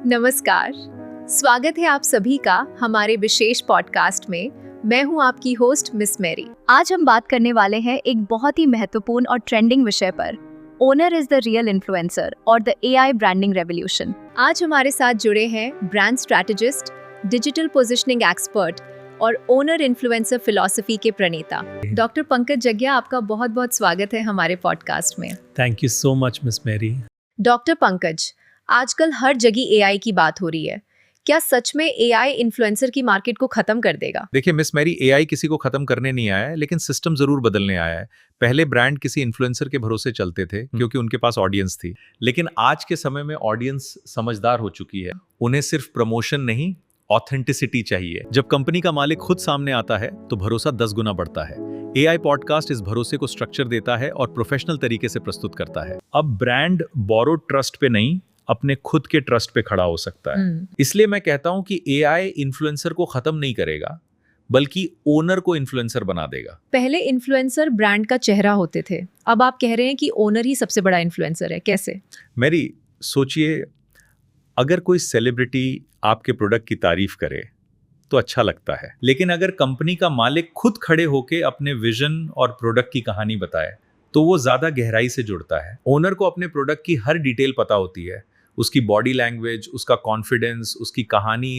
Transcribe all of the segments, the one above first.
नमस्कार, स्वागत है आप सभी का हमारे विशेष पॉडकास्ट में। मैं हूं आपकी होस्ट मिस मैरी। आज हम बात करने वाले हैं एक बहुत ही महत्वपूर्ण और ट्रेंडिंग विषय पर, owner is the real influencer और द एआई ब्रांडिंग रेवोल्यूशन। आज हमारे साथ जुड़े हैं brand strategist, digital positioning expert और ओनर इन्फ्लुएंसर फिलॉसफी के प्रणेता डॉक्टर पंकज जग्या। आपका बहुत बहुत स्वागत है हमारे पॉडकास्ट में। Thank you so much miss Mary. Doctor Pankaj, आजकल हर जगह एआई की बात हो रही है। क्या सच में एआई इन्फ्लुएंसर की मार्केट को खत्म कर देगा? देखिए मिस मैरी, एआई किसी को खत्म करने नहीं आया है, लेकिन सिस्टम जरूर बदलने आया है। पहले ब्रांड किसी इन्फ्लुएंसर के भरोसे चलते थे क्योंकि उनके पास ऑडियंस थी, लेकिन आज के समय में ऑडियंस समझदार हो चुकी है। उन्हें सिर्फ प्रमोशन नहीं, ऑथेंटिसिटी चाहिए। जब कंपनी का मालिक खुद सामने आता है तो भरोसा 10 गुना बढ़ता है। एआई पॉडकास्ट इस भरोसे को स्ट्रक्चर देता है और प्रोफेशनल तरीके से प्रस्तुत करता है। अब ब्रांड बोरोड ट्रस्ट पे नहीं, अपने खुद के ट्रस्ट पे खड़ा हो सकता है। इसलिए मैं कहता हूं कि एआई इन्फ्लुएंसर को खत्म नहीं करेगा, बल्कि ओनर को इन्फ्लुएंसर बना देगा। पहले इन्फ्लुएंसर ब्रांड का चेहरा होते थे, अब आप कह रहे हैं कि ओनर ही सबसे बड़ा इन्फ्लुएंसर है। कैसे? मेरी सोचिए, अगर कोई सेलिब्रिटी आपके प्रोडक्ट की तारीफ करे तो अच्छा लगता है, लेकिन अगर कंपनी का मालिक खुद खड़े होके अपने विजन और प्रोडक्ट की कहानी बताए तो वो ज्यादा गहराई से जुड़ता है। ओनर को अपने प्रोडक्ट की हर डिटेल पता होती है, उसकी बॉडी लैंग्वेज, उसका कॉन्फिडेंस, उसकी कहानी,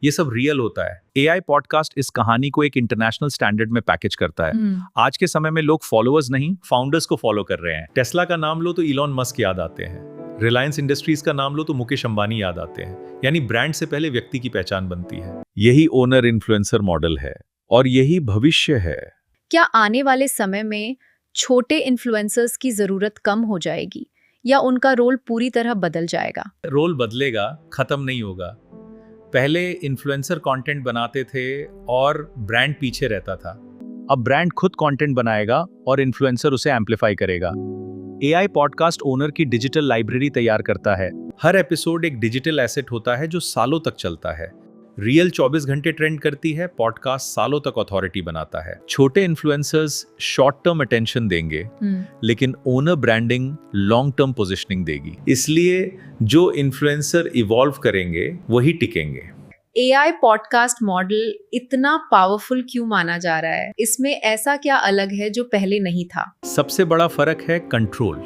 ये सब रियल होता है। एआई पॉडकास्ट इस कहानी को एक इंटरनेशनल स्टैंडर्ड में पैकेज करता है। आज के समय में लोग फॉलोअर्स नहीं, फाउंडर्स को फॉलो कर रहे हैं। टेस्ला का नाम लो तो इलॉन मस्क याद आते हैं, रिलायंस इंडस्ट्रीज का नाम लो तो मुकेश अंबानी याद आते हैं। यानी ब्रांड से पहले व्यक्ति की पहचान बनती है। यही ओनर इन्फ्लुएंसर मॉडल है और यही भविष्य है। क्या आने वाले समय में छोटे इन्फ्लुएंसर्स की जरूरत कम हो जाएगी या उनका रोल पूरी तरह बदल जाएगा? रोल बदलेगा, खत्म नहीं होगा। पहले इन्फ्लुएंसर कंटेंट बनाते थे और ब्रांड पीछे रहता था। अब ब्रांड खुद कंटेंट बनाएगा और इन्फ्लुएंसर उसे एम्पलीफाई करेगा। एआई पॉडकास्ट ओनर की डिजिटल लाइब्रेरी तैयार करता है। हर एपिसोड एक डिजिटल एसेट होता है जो सालों तक चलता है। रियल 24 घंटे ट्रेंड करती है, पॉडकास्ट सालों तक अथॉरिटी बनाता है। छोटे इन्फ्लुएंसर्स शॉर्ट टर्म अटेंशन देंगे, लेकिन owner branding long term positioning देगी। इसलिए जो इन्फ्लुएंसर इवॉल्व करेंगे वही टिकेंगे। एआई पॉडकास्ट मॉडल इतना पावरफुल क्यों माना जा रहा है? इसमें ऐसा क्या अलग है जो पहले नहीं था? सबसे बड़ा फर्क है कंट्रोल।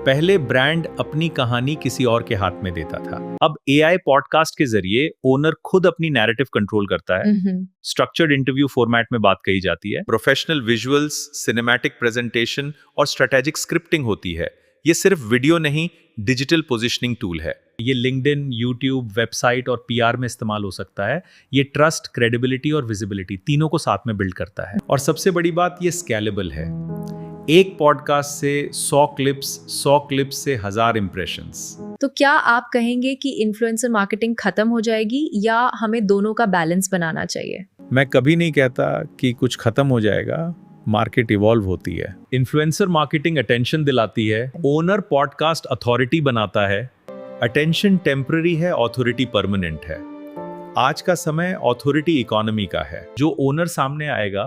पहले ब्रांड अपनी कहानी किसी और के हाथ में देता था। अब एआई पॉडकास्ट के जरिए ओनर खुद अपनी नैरेटिव कंट्रोल करता है। स्ट्रक्चर्ड इंटरव्यू फॉर्मेट में बात कही जाती है, प्रोफेशनल विजुअल्स, सिनेमैटिक प्रेजेंटेशन और स्ट्रेटेजिक स्क्रिप्टिंग होती है। ये सिर्फ वीडियो नहीं, डिजिटल पोजीशनिंग टूल है। ये लिंक्डइन, यूट्यूब, वेबसाइट और पीआर में इस्तेमाल हो सकता है। ये ट्रस्ट, क्रेडिबिलिटी और विजिबिलिटी तीनों को साथ में बिल्ड करता है। और सबसे बड़ी बात, ये स्केलेबल है। एक पॉडकास्ट से 100 क्लिप्स से 1000 इंप्रेशंस। तो क्या आप कहेंगे कि इन्फ्लुएंसर मार्केटिंग खत्म हो जाएगी या हमें दोनों का बैलेंस बनाना चाहिए? मैं कभी नहीं कहता कि कुछ खत्म हो जाएगा, मार्केट इवॉल्व होती है। इन्फ्लुएंसर मार्केटिंग अटेंशन दिलाती है, ओनर पॉडकास्ट अथॉरिटी बनाता है। अटेंशन टेम्पररी है, अथॉरिटी परमानेंट है। आज का समय अथॉरिटी इकोनॉमी का है। जो ओनर सामने आएगा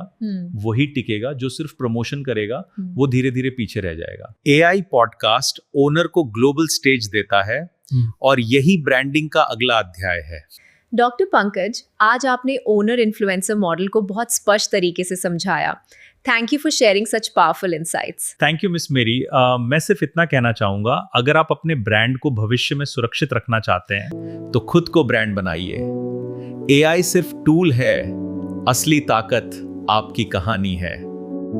वही टिकेगा, जो सिर्फ प्रमोशन करेगा वो धीरे धीरे पीछे रह जाएगा। एआई पॉडकास्ट ओनर को ग्लोबल स्टेज देता है और यही ब्रांडिंग का अगला अध्याय है। डॉक्टर पंकज, आज आपने ओनर इन्फ्लुएंसर मॉडल को बहुत स्पष्ट तरीके से समझाया। Thank you for sharing such powerful insights. Thank you miss मेरी। मैं सिर्फ इतना कहना चाहूंगा, अगर आप अपने ब्रांड को भविष्य में सुरक्षित रखना चाहते हैं तो खुद को ब्रांड बनाइए। एआई सिर्फ टूल है, असली ताकत आपकी कहानी है।